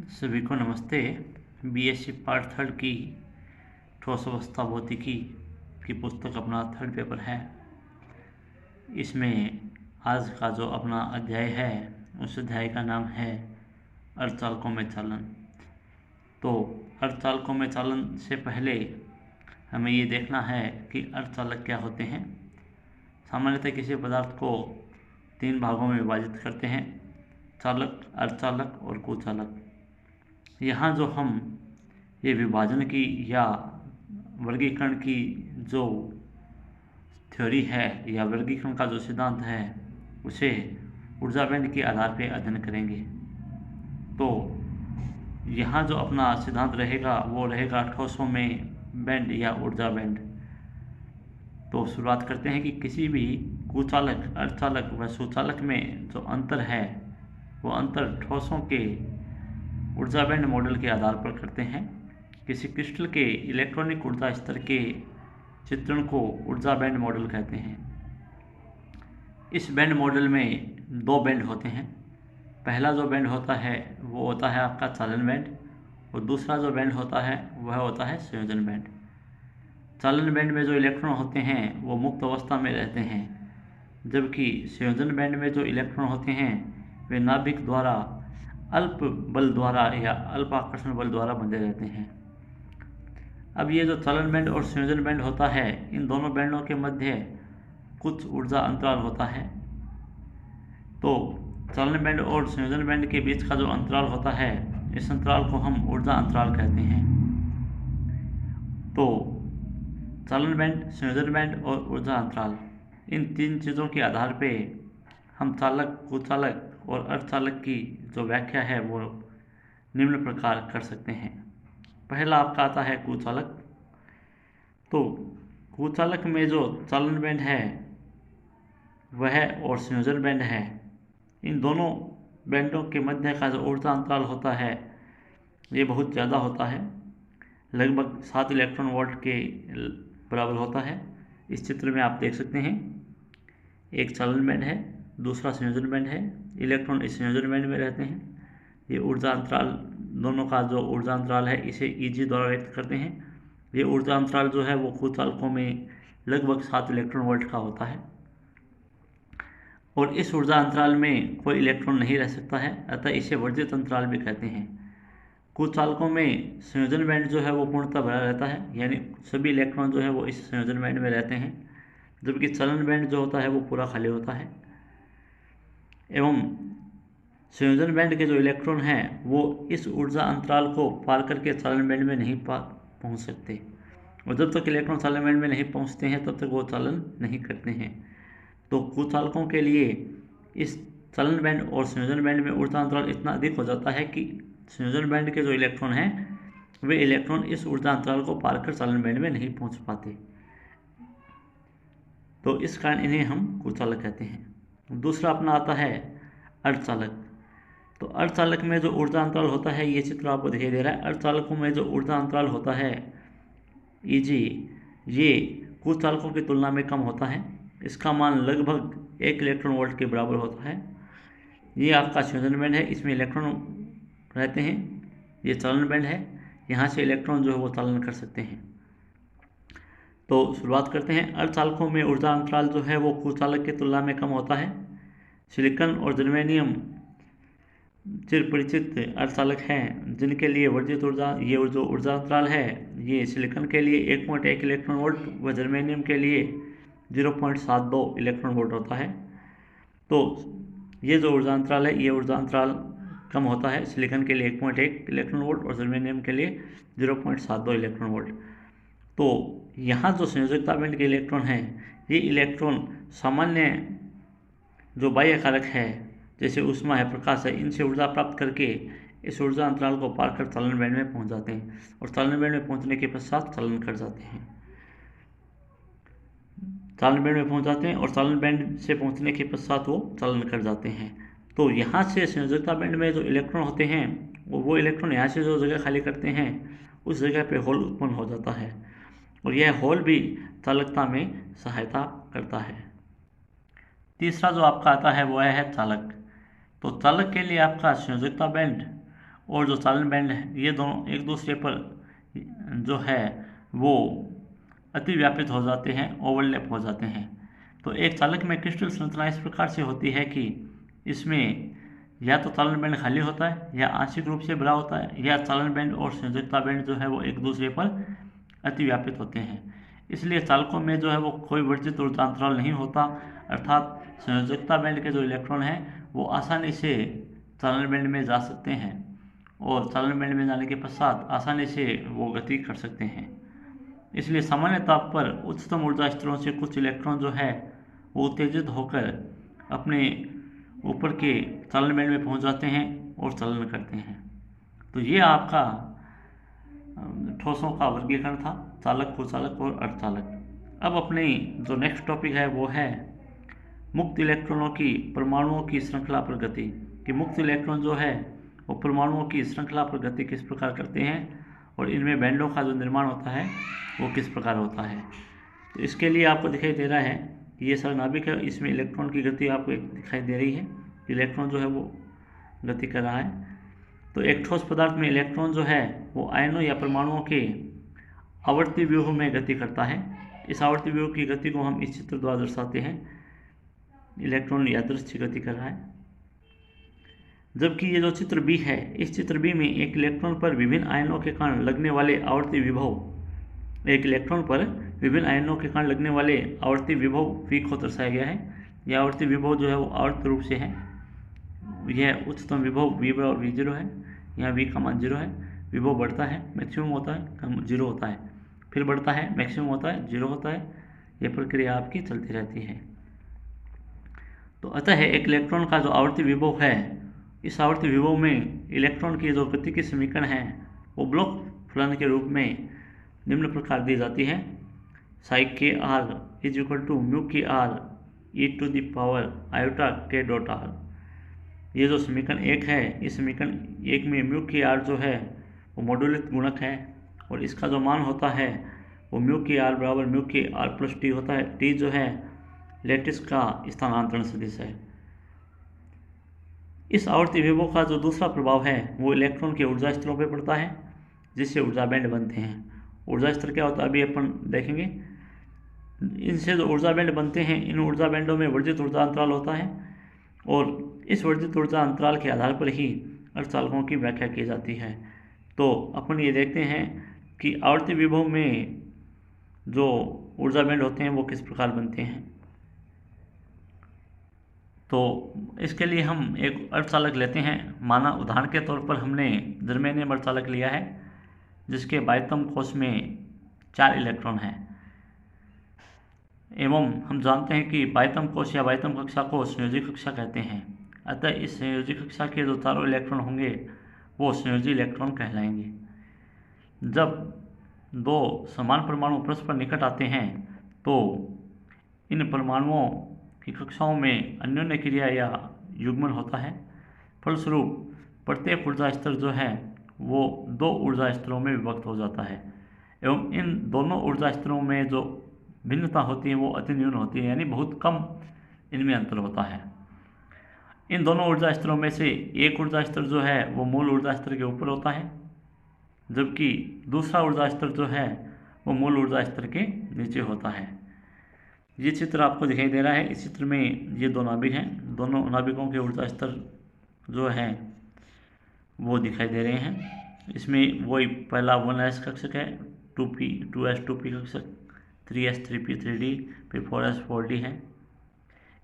सभी को नमस्ते। बीएससी पार्ट थर्ड की ठोस अवस्था भौतिकी की पुस्तक अपना थर्ड पेपर है। इसमें आज का जो अपना अध्याय है उस अध्याय का नाम है अर्धचालकों में चालन। तो अर्धचालकों में चालन से पहले हमें ये देखना है कि अर्धचालक क्या होते हैं। सामान्यतः किसी पदार्थ को तीन भागों में विभाजित करते हैं, चालक, अर्धचालक और कुचालक। यहाँ जो हम ये विभाजन की या वर्गीकरण की जो थ्योरी है या वर्गीकरण का जो सिद्धांत है उसे ऊर्जा बैंड के आधार पर अध्ययन करेंगे। तो यहाँ जो अपना सिद्धांत रहेगा वो रहेगा ठोसों में बैंड या ऊर्जा बैंड। तो शुरुआत करते हैं कि किसी भी कुचालक, अर्धचालक व सुचालक में जो अंतर है वो अंतर ठोसों के ऊर्जा बैंड मॉडल के आधार पर करते हैं। किसी क्रिस्टल के इलेक्ट्रॉनिक ऊर्जा स्तर के चित्रण को ऊर्जा बैंड मॉडल कहते हैं। इस बैंड मॉडल में दो बैंड होते हैं। पहला जो बैंड होता है वो होता है आपका चालन बैंड और दूसरा जो बैंड होता है वह होता है संयोजन बैंड। चालन बैंड में जो इलेक्ट्रॉन होते हैं वो मुक्त अवस्था में रहते हैं, जबकि संयोजन बैंड में जो इलेक्ट्रॉन होते हैं वे नाभिक द्वारा अल्प बल द्वारा या अल्प आकर्षण बल द्वारा बंधे रहते हैं। अब ये जो चालन बैंड और संयोजन बैंड होता है, इन दोनों बैंडों के मध्य कुछ ऊर्जा अंतराल होता है। तो चालन बैंड और संयोजन बैंड के बीच का जो अंतराल होता है, इस अंतराल को हम ऊर्जा अंतराल कहते हैं। तो चालन बैंड, संयोजन बैंड और ऊर्जा अंतराल, इन तीन चीज़ों के आधार पे हम चालक, कुचालक और अर्धचालक की जो व्याख्या है वो निम्न प्रकार कर सकते हैं। पहला आपका आता है कुचालक। तो कुचालक में जो चालन बैंड है वह और संयोजन बैंड है, इन दोनों बैंडों के मध्य का जो ऊर्जा अंतराल होता है ये बहुत ज़्यादा होता है, लगभग 7 इलेक्ट्रॉन वोल्ट के बराबर होता है। इस चित्र में आप देख सकते हैं, एक चालन बैंड है, दूसरा संयोजन बैंड है। इलेक्ट्रॉन इस संयोजन बैंड में रहते हैं। ये ऊर्जा अंतराल, दोनों का जो ऊर्जा अंतराल है इसे Eg द्वारा व्यक्त करते हैं। ये ऊर्जा अंतराल जो है वो कुचालकों में लगभग 7 इलेक्ट्रॉन वोल्ट का होता है और इस ऊर्जा अंतराल में कोई इलेक्ट्रॉन नहीं रह सकता है, अतः इसे वर्जित अंतराल भी कहते हैं। कुचालकों में संयोजन बैंड जो है वो पूर्णतः भरा रहता है, यानी सभी इलेक्ट्रॉन जो है वो इस संयोजन बैंड में रहते हैं, जबकि चालन बैंड जो होता है वो पूरा खाली होता है। एवं संयोजन बैंड के जो इलेक्ट्रॉन हैं वो इस ऊर्जा अंतराल को पार करके चालन बैंड में नहीं पहुंच सकते, और जब तक इलेक्ट्रॉन चालन बैंड में नहीं पहुंचते हैं तब तक वो चालन नहीं करते हैं। तो कुचालकों के लिए इस चालन बैंड और संयोजन बैंड में ऊर्जा अंतराल इतना अधिक हो जाता है कि संयोजन बैंड के जो इलेक्ट्रॉन हैं वे इलेक्ट्रॉन इस ऊर्जा अंतराल को पार कर चालन बैंड में नहीं पहुंच पाते। तो इस कारण इन्हें हम कुचालक कहते हैं। दूसरा अपना आता है अर्धचालक। तो अर्धचालक में जो ऊर्जा अंतराल होता है, ये चित्र आपको दिखाई दे रहा है। अर्धचालकों में जो ऊर्जा अंतराल होता है Eg, ये कुचालकों की तुलना में कम होता है। इसका मान लगभग 1 इलेक्ट्रॉन वोल्ट के बराबर होता है। ये आपका संयोजन बैंड है, इसमें इलेक्ट्रॉन रहते हैं। ये चालन बैंड है, यहाँ से इलेक्ट्रॉन जो है वो चालन कर सकते हैं। तो शुरुआत करते हैं। अर्धचालकों में ऊर्जा अंतराल जो है वो कुचालक की तुलना में कम होता है। सिलिकॉन और जर्मेनियम चिर परिचित अर्धचालक हैं, जिनके लिए वर्जित ऊर्जा, ये जो ऊर्जा अंतराल है ये सिलिकॉन के लिए 1.1 इलेक्ट्रॉन वोल्ट व जर्मेनियम के लिए 0.72 इलेक्ट्रॉन वोल्ट होता है। तो ये जो ऊर्जा अंतराल है ये ऊर्जा अंतराल कम होता है, सिलिकॉन के लिए 1.1 इलेक्ट्रॉन वोल्ट और जर्मेनियम के लिए 0.72 इलेक्ट्रॉन वोल्ट। तो यहाँ जो संयोजकता बैंड के इलेक्ट्रॉन हैं, ये इलेक्ट्रॉन सामान्य जो बाह्य कारक है जैसे ऊष्मा है, प्रकाश है, इनसे ऊर्जा प्राप्त करके इस ऊर्जा अंतराल को पार कर चालन बैंड में पहुंच जाते हैं और चालन बैंड में पहुंचने के पश्चात चालन कर जाते हैं। चालन बैंड में पहुंच जाते हैं और चालन बैंड से पहुंचने के पश्चात वो चालन कर जाते हैं। तो यहाँ से संयोजकता बैंड में जो इलेक्ट्रॉन होते हैं वो इलेक्ट्रॉन यहाँ से जो जगह खाली करते हैं उस जगह पे होल उत्पन्न हो जाता है और यह होल भी चालकता में सहायता करता है। तीसरा जो आपका आता है वो है चालक। तो चालक के लिए आपका संयोजकता बैंड और जो चालन बैंड है, ये दोनों एक दूसरे पर जो है वो अतिव्यापित हो जाते हैं, ओवरलैप हो जाते हैं। तो एक चालक में क्रिस्टल संरचना इस प्रकार से होती है कि इसमें या तो चालन बैंड खाली होता है या आंशिक रूप से भरा होता है, या चालन बैंड और संयोजकता बैंड जो है वो एक दूसरे पर अतिव्यापित होते हैं। इसलिए चालकों में जो है वो कोई वर्जित ऊर्जा अंतराल नहीं होता, अर्थात संयोजकता बैंड के जो इलेक्ट्रॉन हैं वो आसानी से चालन बैंड में जा सकते हैं और चालन बैंड में जाने के पश्चात आसानी से वो गति कर सकते हैं। इसलिए सामान्य ताप पर उच्चतम ऊर्जा स्तरों से कुछ इलेक्ट्रॉन जो है वो उत्तेजित होकर अपने ऊपर के चालन बैंड में पहुंच जाते हैं और चालन करते हैं। तो ये आपका ठोसों का वर्गीकरण था, चालक, कुचालक और अर्धचालक। अब अपनी जो नेक्स्ट टॉपिक है वो है मुक्त इलेक्ट्रॉनों की परमाणुओं की श्रृंखला पर गति, कि मुक्त इलेक्ट्रॉन जो है वो परमाणुओं की श्रृंखला पर गति किस प्रकार करते हैं और इनमें बैंडों का जो निर्माण होता है वो किस प्रकार होता है। तो इसके लिए आपको दिखाई दे रहा है ये सारा नाभिक है, इसमें इलेक्ट्रॉन की गति आपको दिखाई दे रही है, इलेक्ट्रॉन जो है वो गति कर रहा है। तो एक ठोस पदार्थ में इलेक्ट्रॉन जो है वो आयनों या परमाणुओं के आवर्ती व्यूह में गति करता है। इस आवर्ती व्यूह की गति को हम इस चित्र द्वारा दर्शाते हैं। इलेक्ट्रॉन यादृच्छिक गति कर रहा है, जबकि ये जो चित्र बी है, इस चित्र बी में एक इलेक्ट्रॉन पर विभिन्न आयनों के कारण लगने वाले आवर्ती विभव, एक इलेक्ट्रॉन पर विभिन्न आयनों के कारण लगने वाले आवर्ती विभव V को दर्शाया गया है। यह आवर्ती विभव जो है वो आवर्त रूप से है, यह उच्चतम विभव V0 है, यहाँ V का मान 0 है। विभव बढ़ता है, मैक्सिमम होता है, कम 0 होता है, फिर बढ़ता है, मैक्सिमम होता है, 0 होता है। यह प्रक्रिया आपकी चलती रहती है। तो अतः एक इलेक्ट्रॉन का जो आवर्ती विभव है, इस आवर्ती विभव में इलेक्ट्रॉन की जो गति की समीकरण है वो ब्लॉक फलन के रूप में निम्न प्रकार दी जाती है। Psi k r is equal to mu k r e to the power iota k dot r. ये जो समीकरण 1 है, इस समीकरण 1 में म्यू के आर जो है वो मॉड्यूलित गुणक है और इसका जो मान होता है वो म्यू के आर बराबर mu k are plus T होता है। टी जो है लैटिस का स्थानांतरण सदिश है। इस आवर्ती विभव का जो दूसरा प्रभाव है वो इलेक्ट्रॉन के ऊर्जा स्तरों पर पड़ता है, जिससे ऊर्जा बैंड बनते हैं। ऊर्जा स्तर क्या होता है अभी अपन देखेंगे। इनसे जो ऊर्जा बैंड बनते हैं, इन ऊर्जा बैंडों में वर्जित ऊर्जा अंतराल होता है और इस वर्जित ऊर्जा अंतराल के आधार पर ही अर्धचालकों की व्याख्या की जाती है। तो अपन ये देखते हैं कि आवर्ती विभव में जो ऊर्जा बैंड होते हैं वो किस प्रकार बनते हैं। तो इसके लिए हम एक अर्धचालक लेते हैं। माना उदाहरण के तौर पर हमने जर्मेनियम अर्धचालक लिया है, जिसके बाह्यतम कोश में 4 इलेक्ट्रॉन हैं एवं हम जानते हैं कि बाह्यतम कोश या बाह्यतम कक्षा को संयोजी कक्षा कहते हैं। अतः इस संयोजी कक्षा के जो चारों इलेक्ट्रॉन होंगे वो संयोजी इलेक्ट्रॉन कहलाएंगे। जब दो समान परमाणु परस्पर निकट आते हैं तो इन परमाणुओं की कक्षाओं में अन्योन्य क्रिया या युग्मन होता है। फलस्वरूप प्रत्येक ऊर्जा स्तर जो है वो 2 ऊर्जा स्तरों में विभक्त हो जाता है एवं इन दोनों ऊर्जा स्तरों में जो भिन्नता होती है वो अति न्यून होती है, यानी बहुत कम इनमें अंतर होता है। इन दोनों ऊर्जा स्तरों में से एक ऊर्जा स्तर जो है वो मूल ऊर्जा स्तर के ऊपर होता है, जबकि दूसरा ऊर्जा स्तर जो है वो मूल ऊर्जा स्तर के नीचे होता है। ये चित्र आपको दिखाई दे रहा है। इस चित्र में ये 2 नाभिक हैं, दोनों नाभिकों के ऊर्जा स्तर जो है वो दिखाई दे रहे हैं। इसमें वही पहला 1s कक्षक है, 2p 2s 2p कक्षक, 3s 3p 3d, फिर 4s 4d है।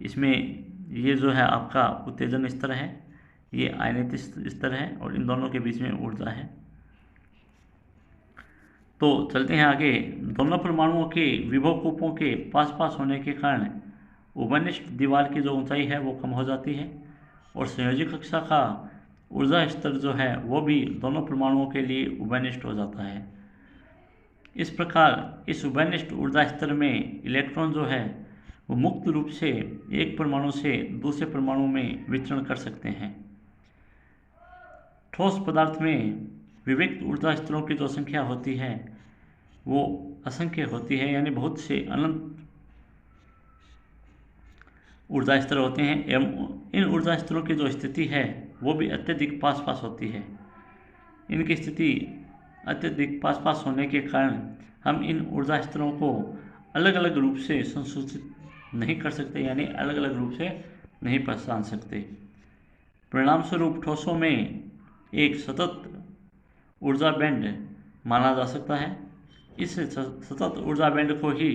इसमें ये जो है आपका उत्तेजन स्तर है, ये आयनित स्तर है और इन दोनों के बीच में ऊर्जा है। तो चलते हैं आगे। दोनों परमाणुओं के विभव कूपों के पास पास होने के कारण उभयनिष्ठ दीवार की जो ऊंचाई है वो कम हो जाती है और संयोजी कक्षा का ऊर्जा स्तर जो है वो भी दोनों परमाणुओं के लिए उभयनिष्ठ हो जाता है। इस प्रकार इस उभयनिष्ठ ऊर्जा स्तर में इलेक्ट्रॉन जो है वो मुक्त रूप से एक परमाणु से दूसरे परमाणु में विचरण कर सकते हैं। ठोस पदार्थ में विविक्त ऊर्जा स्तरों की जो संख्या होती है वो असंख्य होती है, यानी बहुत से अनंत ऊर्जा स्तर होते हैं एवं इन ऊर्जा स्तरों की जो स्थिति है वो भी अत्यधिक पास पास होती है। इनकी स्थिति अत्यधिक पास पास होने के कारण हम इन ऊर्जा स्तरों को अलग अलग रूप से संसूचित नहीं कर सकते, यानी अलग अलग रूप से नहीं पहचान सकते। परिणाम स्वरूप ठोसों में एक सतत ऊर्जा बैंड माना जा सकता है। इस सतत ऊर्जा बैंड को ही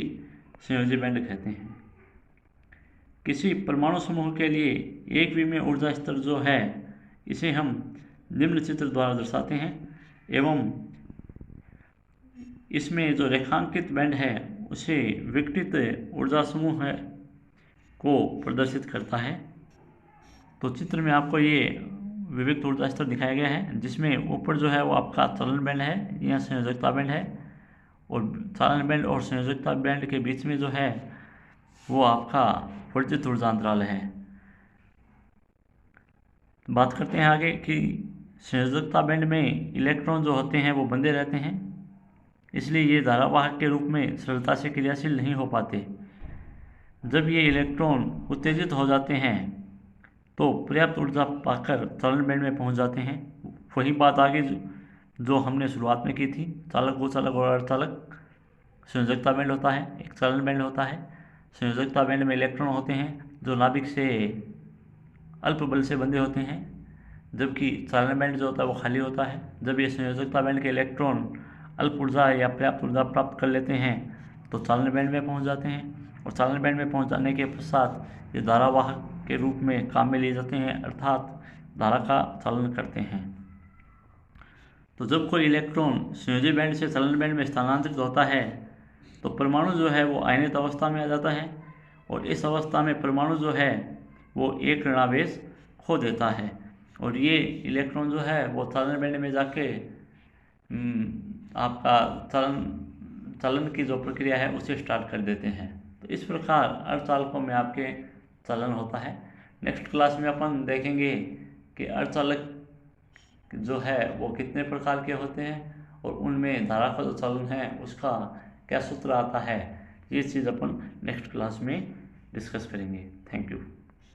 संयोजी बैंड कहते हैं। किसी परमाणु समूह के लिए एक विमीय ऊर्जा स्तर जो है इसे हम निम्न चित्र द्वारा दर्शाते हैं एवं इसमें जो रेखांकित बैंड है उसे विघटित ऊर्जा समूह को प्रदर्शित करता है। तो चित्र में आपको ये विविक्त ऊर्जा स्तर दिखाया गया है, जिसमें ऊपर जो है वो आपका चालन बैंड है या संयोजकता बैंड है, और चालन बैंड और संयोजकता बैंड के बीच में जो है वो आपका वर्जित ऊर्जा अंतराल है। बात करते हैं आगे कि संयोजकता बैंड में इलेक्ट्रॉन जो होते हैं वो बंधे रहते हैं, इसलिए ये धारावाहक के रूप में सरलता से क्रियाशील नहीं हो पाते। जब ये इलेक्ट्रॉन उत्तेजित हो जाते हैं तो पर्याप्त ऊर्जा पाकर चालन बैंड में पहुंच जाते हैं। वही बात आगे जो हमने शुरुआत में की थी, चालक, भूचालक और अर्धचालक। संयोजकता बैंड होता है, एक चालन बैंड होता है। संयोजकता बैंड में इलेक्ट्रॉन होते हैं जो नाभिक से अल्प बल से बंधे होते हैं, जबकि चालन बैंड जो होता है वो खाली होता है। जब ये संयोजकता बैंड के इलेक्ट्रॉन अल्प ऊर्जा या पर्याप्त ऊर्जा प्राप्त कर लेते हैं तो चालन बैंड में पहुंच जाते हैं, और चालन बैंड में पहुंच जाने के पश्चात ये धारावाहक के रूप में काम में लिए जाते हैं, अर्थात धारा का चालन करते हैं। तो जब कोई इलेक्ट्रॉन संयोजी बैंड से चालन बैंड में स्थानांतरित होता है तो परमाणु जो है वो आयनित अवस्था में आ जाता है, और इस अवस्था में परमाणु जो है वो एक ऋणावेश खो देता है, और ये इलेक्ट्रॉन जो है वो चालन बैंड में जाके आपका चालन की जो प्रक्रिया है उसे स्टार्ट कर देते हैं। तो इस प्रकार अर्धचालकों में आपके चालन होता है। नेक्स्ट क्लास में अपन देखेंगे कि अर्धचालक जो है वो कितने प्रकार के होते हैं और उनमें धारा का जो चालन है उसका क्या सूत्र आता है। ये चीज़ अपन नेक्स्ट क्लास में डिस्कस करेंगे। Thank you.